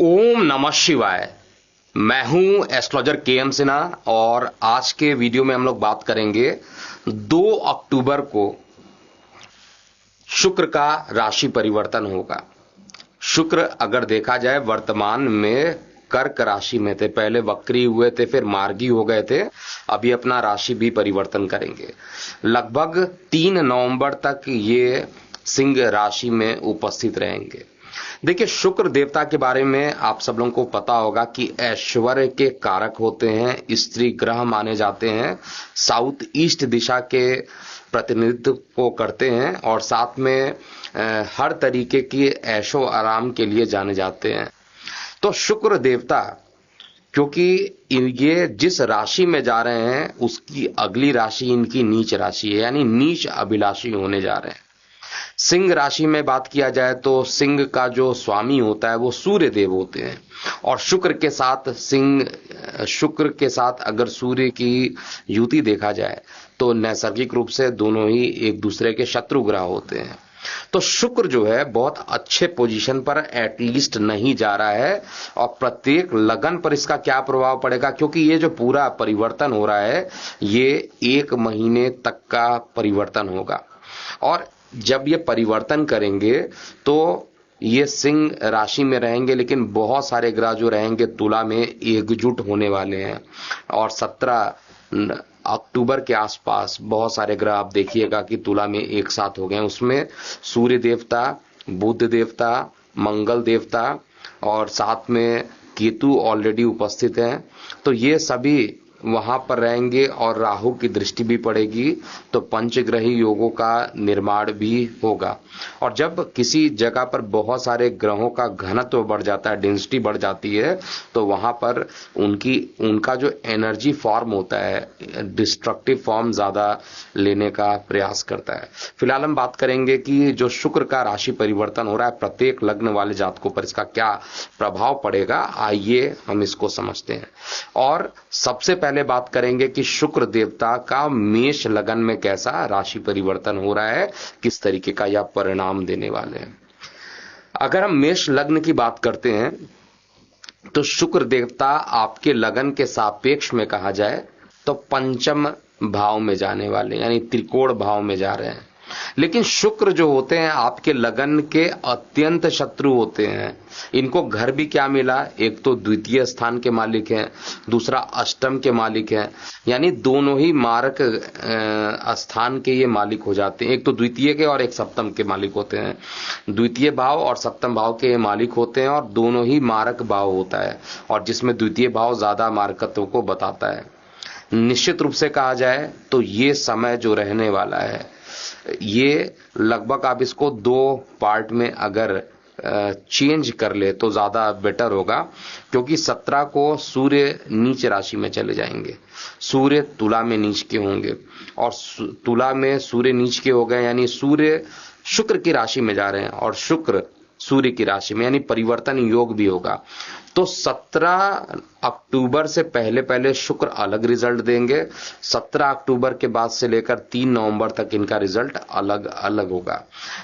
ओम नमः शिवाय। मैं हूं एस्ट्रोलॉजर के.एम. सिन्हा और आज के वीडियो में हम लोग बात करेंगे 2 अक्टूबर को शुक्र का राशि परिवर्तन होगा। शुक्र अगर देखा जाए वर्तमान में कर्क राशि में थे, पहले वक्री हुए थे, फिर मार्गी हो गए थे, अभी अपना राशि भी परिवर्तन करेंगे। लगभग 3 नवंबर तक ये सिंह राशि में उपस्थित रहेंगे। देखिए, शुक्र देवता के बारे में आप सब लोगों को पता होगा कि ऐश्वर्य के कारक होते हैं, स्त्री ग्रह माने जाते हैं, साउथ ईस्ट दिशा के प्रतिनिधित्व को करते हैं और साथ में हर तरीके की ऐशो आराम के लिए जाने जाते हैं। तो शुक्र देवता क्योंकि ये जिस राशि में जा रहे हैं उसकी अगली राशि इनकी नीच राशि है, यानी नीच अभिलाषी होने जा रहे हैं। सिंह राशि में बात किया जाए तो सिंह का जो स्वामी होता है वो सूर्य देव होते हैं और शुक्र के साथ अगर सूर्य की युति देखा जाए तो नैसर्गिक रूप से दोनों ही एक दूसरे के शत्रु ग्रह होते हैं। तो शुक्र जो है बहुत अच्छे पोजीशन पर एटलीस्ट नहीं जा रहा है और प्रत्येक लगन पर इसका क्या प्रभाव पड़ेगा, क्योंकि ये जो पूरा परिवर्तन हो रहा है ये 1 महीने तक का परिवर्तन होगा और जब ये परिवर्तन करेंगे तो ये सिंह राशि में रहेंगे, लेकिन बहुत सारे ग्रह जो रहेंगे तुला में एकजुट होने वाले हैं और 17 अक्टूबर के आसपास बहुत सारे ग्रह आप देखिएगा कि तुला में एक साथ हो गए। उसमें सूर्य देवता, बुध देवता, मंगल देवता और साथ में केतु ऑलरेडी उपस्थित हैं। तो ये सभी वहां पर रहेंगे और राहु की दृष्टि भी पड़ेगी, तो पंचग्रही योगों का निर्माण भी होगा। और जब किसी जगह पर बहुत सारे ग्रहों का घनत्व बढ़ जाता है, डेंसिटी बढ़ जाती है, तो वहां पर उनका जो एनर्जी फॉर्म होता है डिस्ट्रक्टिव फॉर्म ज्यादा लेने का प्रयास करता है। फिलहाल हम बात करेंगे कि जो शुक्र का राशि परिवर्तन हो रहा है प्रत्येक लग्न वाले जातकों पर इसका क्या प्रभाव पड़ेगा, आइए हम इसको समझते हैं। और सबसे पहले बात करेंगे कि शुक्र देवता का मेष लगन में कैसा राशि परिवर्तन हो रहा है, किस तरीके का यह परिणाम देने वाले हैं। अगर हम मेष लग्न की बात करते हैं तो शुक्र देवता आपके लगन के सापेक्ष में कहा जाए तो पंचम भाव में जाने वाले, यानी त्रिकोण भाव में जा रहे हैं। लेकिन शुक्र जो होते हैं आपके लगन के अत्यंत शत्रु होते हैं। इनको घर भी क्या मिला, एक तो द्वितीय स्थान के मालिक हैं, दूसरा अष्टम के मालिक हैं, यानी दोनों ही मारक स्थान के ये मालिक हो जाते हैं। एक तो द्वितीय के और एक सप्तम के मालिक होते हैं। द्वितीय भाव और सप्तम भाव के मालिक होते हैं और दोनों ही मारक भाव होता है और जिसमें द्वितीय भाव ज्यादा मारकत्व को बताता है। निश्चित रूप से कहा जाए तो ये समय जो रहने वाला है ये लगभग आप इसको 2 पार्ट में अगर चेंज कर ले तो ज्यादा बेटर होगा, क्योंकि 17 को सूर्य नीच राशि में चले जाएंगे, सूर्य तुला में नीच के होंगे और तुला में सूर्य नीच के हो गए, यानी सूर्य शुक्र की राशि में जा रहे हैं और शुक्र सूर्य की राशि में, यानी परिवर्तन योग भी होगा। तो 17 अक्टूबर से पहले शुक्र अलग रिजल्ट देंगे, 17 अक्टूबर के बाद से लेकर 3 नवंबर तक इनका रिजल्ट अलग अलग होगा।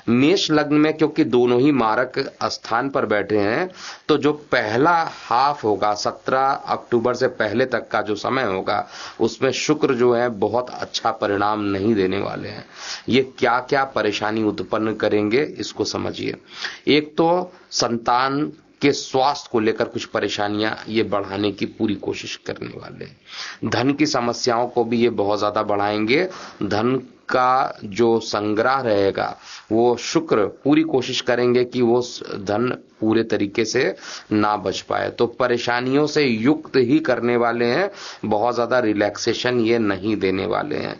मेष लग्न में क्योंकि दोनों ही मारक स्थान पर बैठे हैं तो जो पहला हाफ होगा 17 अक्टूबर से पहले तक का जो समय होगा उसमें शुक्र जो है बहुत अच्छा परिणाम नहीं देने वाले हैं। ये क्या क्या परेशानी उत्पन्न करेंगे इसको समझिए। एक तो संतान के स्वास्थ्य को लेकर कुछ परेशानियां ये बढ़ाने की पूरी कोशिश करने वाले हैं। धन की समस्याओं को भी ये बहुत ज्यादा बढ़ाएंगे। धन का जो संग्रह रहेगा वो शुक्र पूरी कोशिश करेंगे कि वो धन पूरे तरीके से ना बच पाए, तो परेशानियों से युक्त ही करने वाले हैं, बहुत ज्यादा रिलैक्सेशन ये नहीं देने वाले हैं।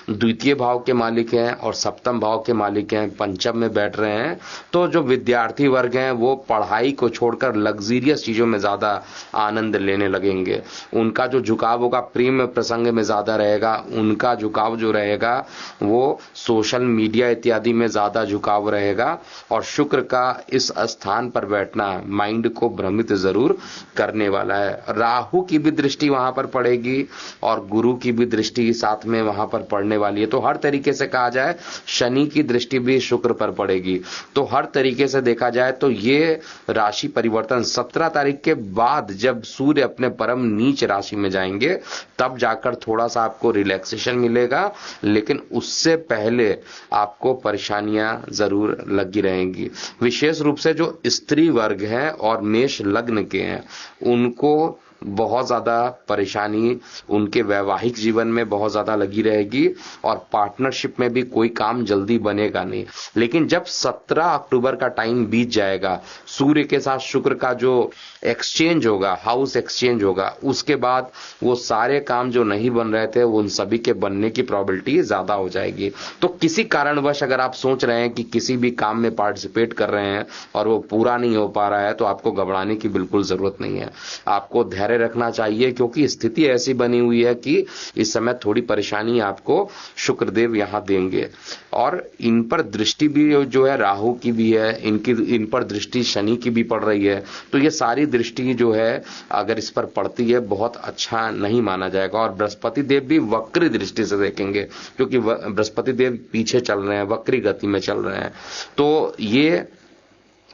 द्वितीय भाव के मालिक हैं और सप्तम भाव के मालिक हैं, पंचम में बैठ रहे हैं, तो जो विद्यार्थी वर्ग हैं वो पढ़ाई को छोड़कर लग्जरियस चीजों में ज्यादा आनंद लेने लगेंगे। उनका जो झुकाव होगा प्रेम प्रसंग में ज्यादा रहेगा, उनका झुकाव जो रहेगा वो सोशल मीडिया इत्यादि में ज्यादा झुकाव रहेगा और शुक्र का इस स्थान पर बैठना माइंड को भ्रमित जरूर करने वाला है। राहु की भी दृष्टि वहां पर पड़ेगी और गुरु की भी दृष्टि साथ में वहां पर पड़ने वाली है। तो हर तरीके से कहा जाए शनि की दृष्टि भी शुक्र पर पड़ेगी। तो हर तरीके से देखा जाए तो ये राशि परिवर्तन 17 तारीख के बाद जब सूर्य अपने परम नीच राशि में जाएंगे तब जाकर थोड़ा सा आपको रिलैक्सेशन मिलेगा, लेकिन उससे पहले आपको परेशानियां जरूर लगी रहेंगी। विशेष रूप से जो स्त्री वर्ग है और मेष लग्न के हैं उनको बहुत ज्यादा परेशानी उनके वैवाहिक जीवन में बहुत ज्यादा लगी रहेगी और पार्टनरशिप में भी कोई काम जल्दी बनेगा नहीं। लेकिन जब 17 अक्टूबर का टाइम बीत जाएगा, सूर्य के साथ शुक्र का जो एक्सचेंज होगा, हाउस एक्सचेंज होगा, उसके बाद वो सारे काम जो नहीं बन रहे थे उन सभी के बनने की प्रोबेबिलिटी ज्यादा हो जाएगी। तो किसी कारणवश अगर आप सोच रहे हैं कि किसी भी काम में पार्टिसिपेट कर रहे हैं और वो पूरा नहीं हो पा रहा है तो आपको घबराने की बिल्कुल जरूरत नहीं है। आपको धैर्य रखना चाहिए क्योंकि स्थिति ऐसी बनी हुई है कि इस समय थोड़ी परेशानी आपको शुक्रदेव यहां देंगे। और इन पर दृष्टि भी जो है राहु की भी है, इन पर दृष्टि शनि की भी पड़ रही है। तो ये सारी दृष्टि जो है अगर इस पर पड़ती है बहुत अच्छा नहीं माना जाएगा। और बृहस्पति देव भी वक्री दृष्टि से देखेंगे क्योंकि बृहस्पति देव पीछे चल रहे हैं, वक्री गति में चल रहे हैं। तो ये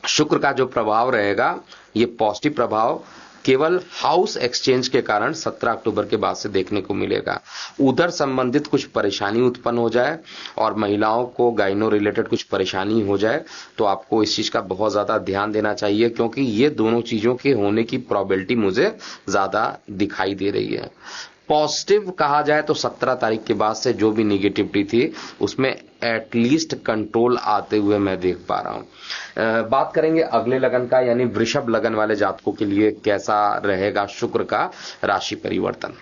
शुक्र का जो प्रभाव रहेगा ये पॉजिटिव प्रभाव केवल हाउस एक्सचेंज के कारण 17 अक्टूबर के बाद से देखने को मिलेगा। उधर संबंधित कुछ परेशानी उत्पन्न हो जाए और महिलाओं को गाइनो रिलेटेड कुछ परेशानी हो जाए तो आपको इस चीज का बहुत ज्यादा ध्यान देना चाहिए क्योंकि ये दोनों चीजों के होने की प्रोबेबिलिटी मुझे ज्यादा दिखाई दे रही है। पॉजिटिव कहा जाए तो 17 तारीख के बाद से जो भी निगेटिविटी थी उसमें एटलीस्ट कंट्रोल आते हुए मैं देख पा रहा हूं। बात करेंगे अगले लगन का, यानी वृषभ लगन वाले जातकों के लिए कैसा रहेगा शुक्र का राशि परिवर्तन।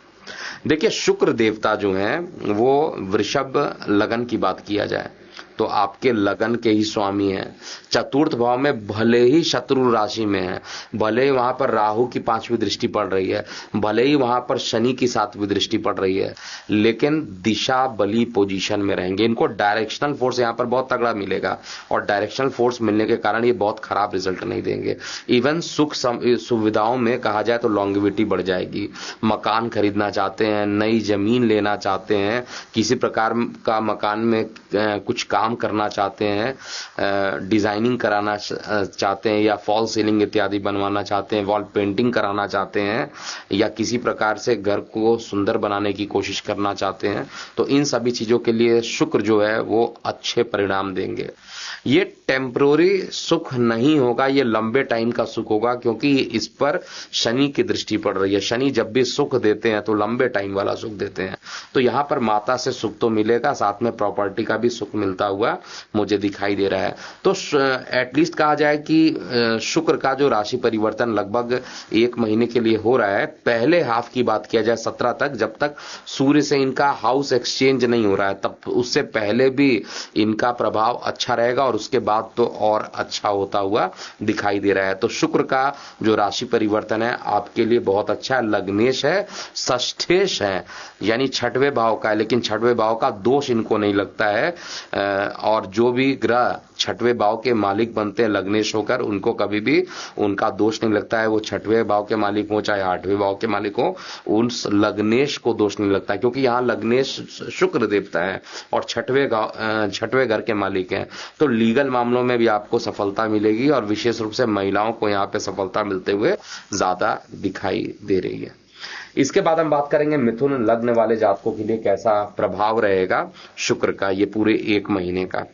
देखिए शुक्र देवता जो हैं वो वृषभ लगन की बात किया जाए तो आपके लगन के ही स्वामी हैं। चतुर्थ भाव में भले ही शत्रु राशि में है, भले ही वहां पर राहु की 5वीं दृष्टि पड़ रही है, भले ही वहां पर शनि की 7वीं दृष्टि पड़ रही है, लेकिन दिशा बली पोजीशन में रहेंगे। इनको डायरेक्शनल फोर्स यहां पर बहुत तगड़ा मिलेगा और डायरेक्शनल फोर्स मिलने के कारण ये बहुत खराब रिजल्ट नहीं देंगे। इवन सुख सुविधाओं में कहा जाए तो लॉन्गेविटी बढ़ जाएगी। मकान खरीदना चाहते हैं, नई जमीन लेना चाहते हैं, किसी प्रकार का मकान में कुछ काम करना चाहते हैं, डिजाइनिंग कराना चाहते हैं या फॉल सीलिंग इत्यादि बनवाना चाहते हैं, वॉल पेंटिंग कराना चाहते हैं या किसी प्रकार से घर को सुंदर बनाने की कोशिश करना चाहते हैं, तो इन सभी चीजों के लिए शुक्र जो है वो अच्छे परिणाम देंगे। ये टेम्पररी सुख नहीं होगा, ये लंबे टाइम का सुख होगा क्योंकि इस पर शनि की दृष्टि पड़ रही है। शनि जब भी सुख देते हैं तो लंबे टाइम वाला सुख देते हैं। तो यहां पर माता से सुख तो मिलेगा, साथ में प्रॉपर्टी का भी सुख मिलता हुआ मुझे दिखाई दे रहा है। तो एटलीस्ट कहा जाए कि शुक्र का जो राशि परिवर्तन लगभग 1 महीने के लिए हो रहा है। पहले हाफ की बात किया जाए 17 तक, जब तक सूर्य से इनका हाउस एक्सचेंज नहीं हो रहा है तब उससे पहले भी इनका प्रभाव अच्छा रहेगा और उसके बाद तो और अच्छा होता हुआ दिखाई दे रहा है। तो शुक्र का जो राशि परिवर्तन है आपके लिए बहुत अच्छा है। लग्नेश है, षष्ठेश है, यानी 6वें भाव का है, लेकिन 6वें भाव का दोष इनको नहीं लगता है। और जो भी ग्रह 6वें भाव के मालिक बनते हैं लग्नेश होकर, उनको कभी भी उनका दोष नहीं लगता है। वो 6वें भाव के मालिक हो चाहे 8वें भाव के मालिक हो, उन लग्नेश को दोष नहीं लगता है क्योंकि यहाँ लग्नेश शुक्र देवता है और 6वें घर के मालिक हैं। तो लीगल मामलों में भी आपको सफलता मिलेगी और विशेष रूप से महिलाओं को यहाँ पे सफलता मिलते हुए ज्यादा दिखाई दे रही है। इसके बाद हम बात करेंगे मिथुन लग्न वाले जातकों के लिए कैसा प्रभाव रहेगा शुक्र का ये पूरे 1 महीने का।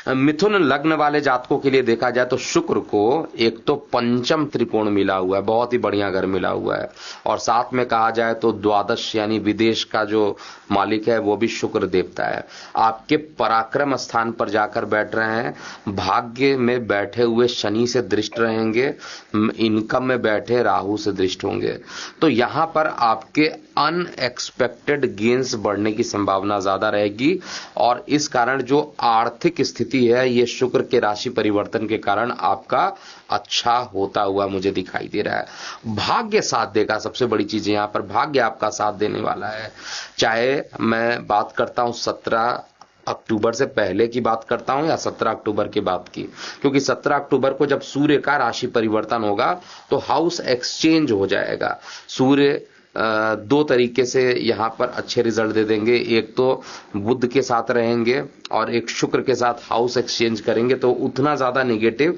मिथुन लग्न वाले जातकों के लिए देखा जाए तो शुक्र को एक तो पंचम त्रिकोण मिला हुआ है, बहुत ही बढ़िया घर मिला हुआ है, और साथ में कहा जाए तो द्वादश यानी विदेश का जो मालिक है वो भी शुक्र देवता है। आपके पराक्रम स्थान पर जाकर बैठ रहे हैं, भाग्य में बैठे हुए शनि से दृष्ट रहेंगे, इनकम में बैठे राहु से दृष्ट होंगे। तो यहां पर आपके अनएक्सपेक्टेड गेन्स बढ़ने की संभावना ज्यादा रहेगी और इस कारण जो आर्थिक स्थिति है ये शुक्र के राशि परिवर्तन के कारण आपका अच्छा होता हुआ मुझे दिखाई दे रहा है। भाग्य साथ देगा, सबसे बड़ी चीज यहां पर भाग्य आपका साथ देने वाला है। चाहे मैं बात करता हूं 17 अक्टूबर से पहले की बात करता हूं या 17 अक्टूबर की बात की, क्योंकि 17 अक्टूबर को जब सूर्य का राशि परिवर्तन होगा तो हाउस एक्सचेंज हो जाएगा। सूर्य दो तरीके से यहां पर अच्छे रिजल्ट दे देंगे, एक तो बुध के साथ रहेंगे और एक शुक्र के साथ हाउस एक्सचेंज करेंगे, तो उतना ज्यादा नेगेटिव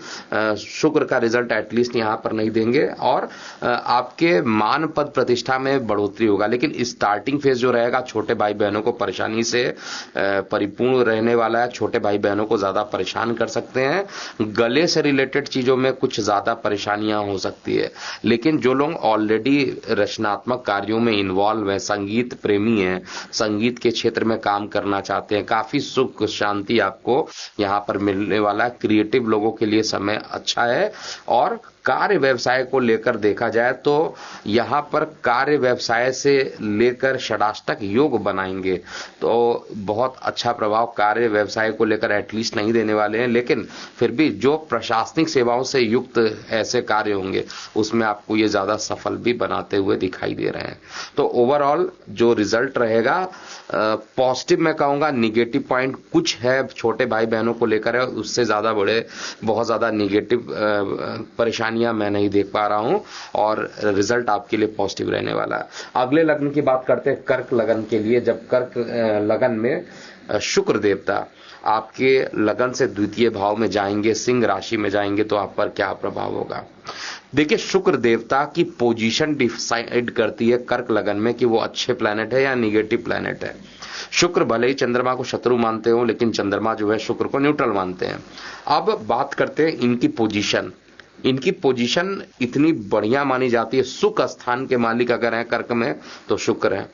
शुक्र का रिजल्ट एटलीस्ट यहां पर नहीं देंगे और आपके मान पद प्रतिष्ठा में बढ़ोतरी होगा। लेकिन स्टार्टिंग फेज जो रहेगा छोटे भाई बहनों को परेशानी से परिपूर्ण रहने वाला है। छोटे भाई बहनों को ज्यादा परेशान कर सकते हैं, गले से रिलेटेड चीजों में कुछ ज्यादा परेशानियां हो सकती है। लेकिन जो लोग ऑलरेडी रचनात्मक कार्यों में इन्वॉल्व है, संगीत प्रेमी हैं, संगीत के क्षेत्र में काम करना चाहते हैं, काफी सुख शांति आपको यहां पर मिलने वाला है। क्रिएटिव लोगों के लिए समय अच्छा है और कार्य व्यवसाय को लेकर देखा जाए तो यहां पर कार्य व्यवसाय से लेकर षडाष्टक योग बनाएंगे तो बहुत अच्छा प्रभाव कार्य व्यवसाय को लेकर एटलीस्ट नहीं देने वाले हैं। लेकिन फिर भी जो प्रशासनिक सेवाओं से युक्त ऐसे कार्य होंगे उसमें आपको ये ज्यादा सफल भी बनाते हुए दिखाई दे रहे हैं। तो ओवरऑल जो रिजल्ट रहेगा पॉजिटिव मैं कहूंगा, निगेटिव पॉइंट कुछ है छोटे भाई बहनों को लेकर है, उससे ज्यादा बड़े बहुत ज्यादा निगेटिव परेशानियां मैं नहीं देख पा रहा हूं और रिजल्ट आपके लिए पॉजिटिव रहने वाला है। अगले लग्न की बात करते हैं कर्क लग्न के लिए। जब कर्क लग्न में शुक्र देवता आपके लगन से द्वितीय भाव में जाएंगे, सिंह राशि में जाएंगे, तो आप पर क्या प्रभाव होगा। देखिए शुक्र देवता की पोजीशन डिसाइड करती है कर्क लगन में कि वो अच्छे प्लैनेट है या निगेटिव प्लैनेट है। शुक्र भले ही चंद्रमा को शत्रु मानते हो लेकिन चंद्रमा जो है शुक्र को न्यूट्रल मानते हैं। अब बात करते हैं इनकी पोजीशन। इनकी पोजीशन इतनी बढ़िया मानी जाती है। सुख स्थान के मालिक अगर हैं कर्क में तो शुक्र है,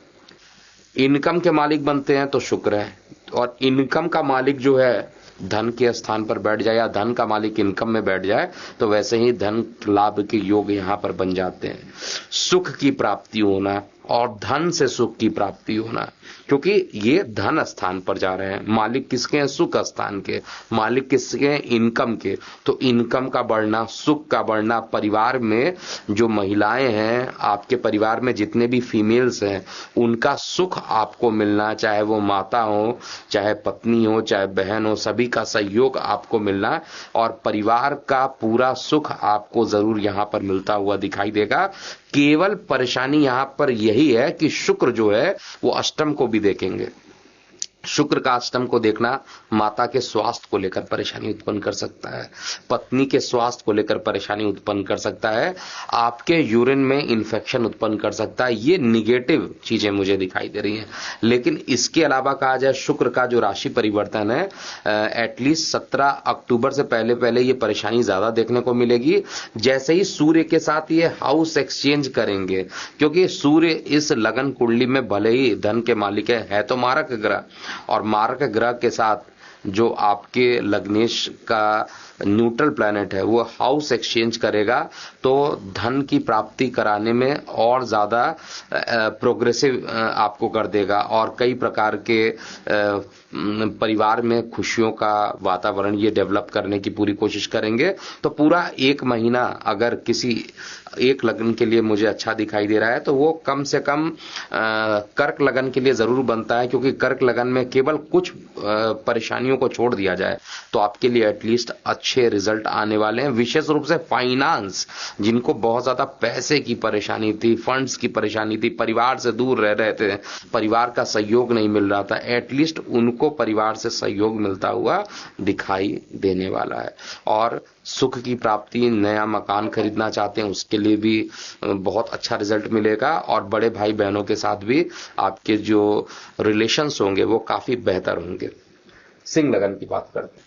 इनकम के मालिक बनते हैं तो शुक्र है, और इनकम का मालिक जो है धन के स्थान पर बैठ जाए या धन का मालिक इनकम में बैठ जाए तो वैसे ही धन लाभ के योग यहां पर बन जाते हैं। सुख की प्राप्ति होना और धन से सुख की प्राप्ति होना, क्योंकि ये धन स्थान पर जा रहे हैं। मालिक किसके हैं? सुख स्थान के। मालिक किसके हैं? इनकम के। तो इनकम का बढ़ना, सुख का बढ़ना, परिवार में जो महिलाएं हैं, आपके परिवार में जितने भी फीमेल्स हैं, उनका सुख आपको मिलना, चाहे वो माता हो, चाहे पत्नी हो, चाहे बहन हो, सभी का सहयोग आपको मिलना और परिवार का पूरा सुख आपको जरूर यहां पर मिलता हुआ दिखाई देगा। केवल परेशानी यहां पर यही है कि शुक्र जो है वो अष्टम को भी देखेंगे। शुक्र का अष्टम को देखना माता के स्वास्थ्य को लेकर परेशानी उत्पन्न कर सकता है, पत्नी के स्वास्थ्य को लेकर परेशानी उत्पन्न कर सकता है, आपके यूरिन में इंफेक्शन उत्पन्न कर सकता है। ये निगेटिव चीजें मुझे दिखाई दे रही हैं। लेकिन इसके अलावा कहा जाए शुक्र का जो राशि परिवर्तन है एटलीस्ट 17 अक्टूबर से पहले पहले ये परेशानी ज्यादा देखने को मिलेगी। जैसे ही सूर्य के साथ ये हाउस एक्सचेंज करेंगे, क्योंकि सूर्य इस लगन कुंडली में भले ही धन के मालिक है तो मारक ग्रह, और मारक ग्रह के साथ जो आपके लग्नेश का न्यूट्रल प्लैनेट है वो हाउस एक्सचेंज करेगा तो धन की प्राप्ति कराने में और ज्यादा प्रोग्रेसिव आपको कर देगा और कई प्रकार के परिवार में खुशियों का वातावरण ये डेवलप करने की पूरी कोशिश करेंगे। तो पूरा एक महीना अगर किसी एक लगन के लिए मुझे अच्छा दिखाई दे रहा है तो वो कम से कम कर्क लगन के लिए जरूर बनता है, क्योंकि कर्क लगन में केवल कुछ परेशानियों को छोड़ दिया जाए तो आपके लिए एटलीस्ट अच्छे रिजल्ट आने वाले हैं। विशेष रूप से फाइनेंस, जिनको बहुत ज्यादा पैसे की परेशानी थी, फंड्स की परेशानी थी, परिवार से दूर रह रहे थे, परिवार का सहयोग नहीं मिल रहा था, एटलीस्ट उनको परिवार से सहयोग मिलता हुआ दिखाई देने वाला है। और सुख की प्राप्ति, नया मकान खरीदना चाहते हैं उसके लिए भी बहुत अच्छा रिजल्ट मिलेगा और बड़े भाई बहनों के साथ भी आपके जो रिलेशंस होंगे वो काफी बेहतर होंगे। सिंह लगन की बात करते हैं।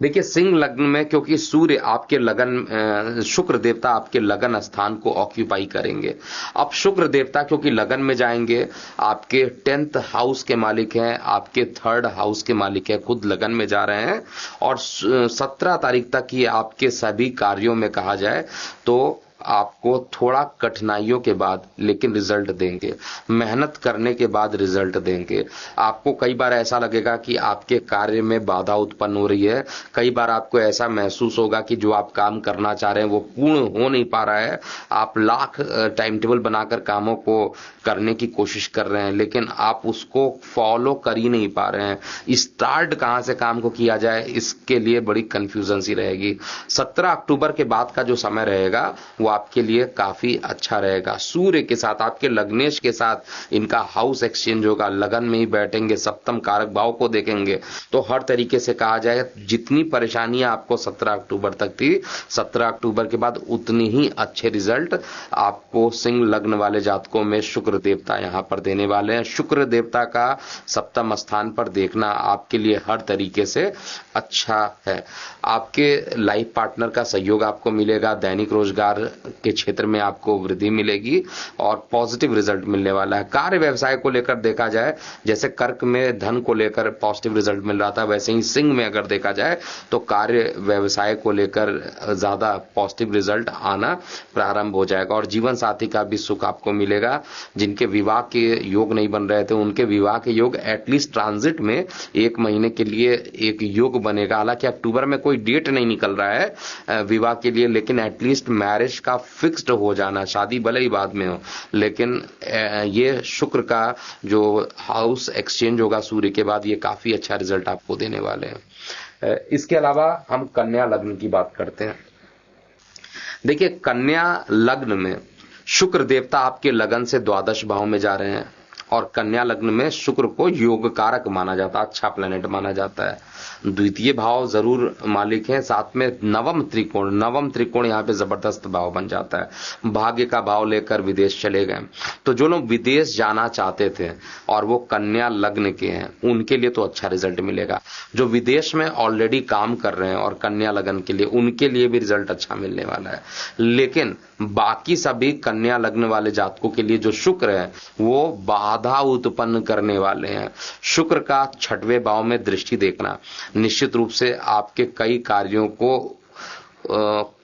देखिए सिंह लग्न में क्योंकि सूर्य आपके लगन, शुक्र देवता आपके लगन स्थान को ऑक्यूपाई करेंगे। अब शुक्र देवता क्योंकि लगन में जाएंगे, आपके 10th हाउस के मालिक हैं, आपके 3rd हाउस के मालिक हैं, खुद लगन में जा रहे हैं और 17 तारीख तक ये आपके सभी कार्यों में कहा जाए तो आपको थोड़ा कठिनाइयों के बाद लेकिन रिजल्ट देंगे, मेहनत करने के बाद रिजल्ट देंगे। आपको कई बार ऐसा लगेगा कि आपके कार्य में बाधा उत्पन्न हो रही है, कई बार आपको ऐसा महसूस होगा कि जो आप काम करना चाह रहे हैं वो पूर्ण हो नहीं पा रहा है। आप लाख टाइम टेबल बनाकर कामों को करने की कोशिश कर रहे हैं लेकिन आप उसको फॉलो कर ही नहीं पा रहे हैं। स्टार्ट कहां से काम को किया जाए इसके लिए बड़ी कंफ्यूजन सी रहेगी। 17 अक्टूबर के बाद का जो समय रहेगा वो आपके लिए काफी अच्छा रहेगा। सूर्य के साथ, आपके लग्नेश के साथ इनका हाउस एक्सचेंज होगा, लगन में ही बैठेंगे, सप्तम कारक भाव को देखेंगे। तो हर तरीके से कहा जाए जितनी परेशानियां आपको 17 अक्टूबर तक थी, 17 अक्टूबर के बाद उतनी ही अच्छे रिजल्ट आपको सिंह लग्न वाले जातकों में शुक्र देवता यहां पर देने वाले हैं। शुक्र देवता का सप्तम स्थान पर देखना आपके लिए हर तरीके से अच्छा है। आपके लाइफ पार्टनर का सहयोग आपको मिलेगा, दैनिक रोजगार के क्षेत्र में आपको वृद्धि मिलेगी और पॉजिटिव रिजल्ट मिलने वाला है। कार्य व्यवसाय को लेकर देखा जाए, जैसे कर्क में धन को लेकर पॉजिटिव रिजल्ट मिल रहा था, वैसे ही सिंह में अगर देखा जाए तो कार्य व्यवसाय को लेकर ज्यादा पॉजिटिव रिजल्ट आना प्रारंभ हो जाएगा और जीवन साथी का भी सुख आपको मिलेगा। जिनके विवाह के योग नहीं बन रहे थे उनके विवाह के योग एटलीस्ट ट्रांजिट में 1 महीने के लिए एक योग बनेगा। हालांकि अक्टूबर में कोई डेट नहीं निकल रहा है विवाह के लिए, लेकिन एटलीस्ट मैरिज का फिक्स्ड हो जाना, शादी भले ही बाद में हो, लेकिन ये शुक्र का जो हाउस एक्सचेंज होगा सूर्य के बाद, ये काफी अच्छा रिजल्ट आपको देने वाले हैं। इसके अलावा हम कन्या लग्न की बात करते हैं। देखिए, कन्या लग्न में शुक्र देवता आपके लगन से द्वादश भाव में जा रहे हैं और कन्या लग्न में शुक्र को योग कारक माना जाता है, अच्छा प्लेनेट माना जाता है। द्वितीय भाव जरूर मालिक है, साथ में नवम त्रिकोण यहाँ पे जबरदस्त भाव बन जाता है। भाग्य का भाव लेकर विदेश चले गए, तो जो लोग विदेश जाना चाहते थे और वो कन्या लग्न के हैं उनके लिए तो अच्छा रिजल्ट मिलेगा। जो विदेश में ऑलरेडी काम कर रहे हैं और कन्या लग्न के लिए, उनके लिए भी रिजल्ट अच्छा मिलने वाला है। लेकिन बाकी सभी कन्या लग्न वाले जातकों के लिए जो शुक्र है वो बाधा उत्पन्न करने वाले हैं। शुक्र का 6वें भाव में दृष्टि देखना निश्चित रूप से आपके कई कार्यों को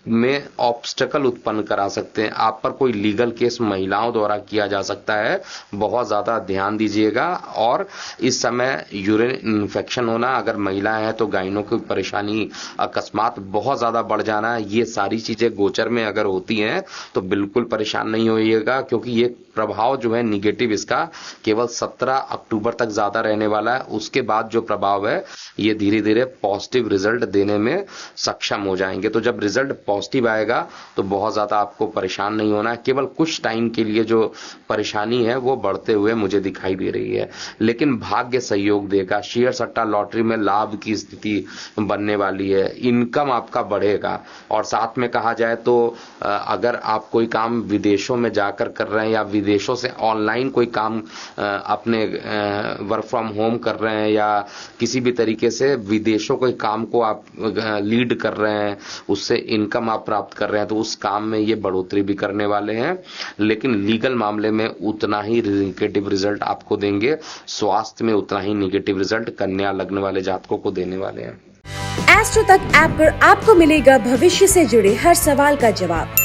में ऑब्स्टेकल उत्पन्न करा सकते हैं। आप पर कोई लीगल केस महिलाओं द्वारा किया जा सकता है, बहुत ज्यादा ध्यान दीजिएगा। और इस समय यूरिन इन्फेक्शन होना, अगर महिलाएं हैं तो गाइनों की परेशानी अकस्मात बहुत ज्यादा बढ़ जाना, ये सारी चीजें गोचर में अगर होती हैं तो बिल्कुल परेशान नहीं होइएगा, क्योंकि ये प्रभाव जो है निगेटिव इसका केवल 17 अक्टूबर तक ज्यादा रहने वाला है। उसके बाद जो प्रभाव है ये धीरे धीरे पॉजिटिव रिजल्ट देने में सक्षम हो जाएंगे। तो जब रिजल्ट पॉजिटिव आएगा तो बहुत ज्यादा आपको परेशान नहीं होना है। केवल कुछ टाइम के लिए जो परेशानी है वो बढ़ते हुए मुझे दिखाई दे रही है, लेकिन भाग्य सहयोग देगा। शेयर सट्टा लॉटरी में लाभ की स्थिति बनने वाली है, इनकम आपका बढ़ेगा। और साथ में कहा जाए तो अगर आप कोई काम विदेशों में जाकर कर रहे हैं या विदेशों से ऑनलाइन कोई काम अपने वर्क फ्रॉम होम कर रहे हैं या किसी भी तरीके से विदेशों के काम को आप लीड कर रहे हैं, उससे इनकम आप प्राप्त कर रहे हैं, तो उस काम में ये बढ़ोतरी भी करने वाले हैं। लेकिन लीगल मामले में उतना ही निगेटिव रिजल्ट आपको देंगे, स्वास्थ्य में उतना ही निगेटिव रिजल्ट कन्या लग्न वाले जातकों को देने वाले हैं। एस्ट्रो तक ऐप पर आपको मिलेगा भविष्य से जुड़े हर सवाल का जवाब।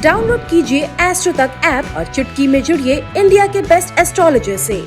डाउनलोड कीजिए एस्ट्रो तक ऐप और चुटकी में जुड़िए इंडिया के बेस्ट एस्ट्रोलॉजर से।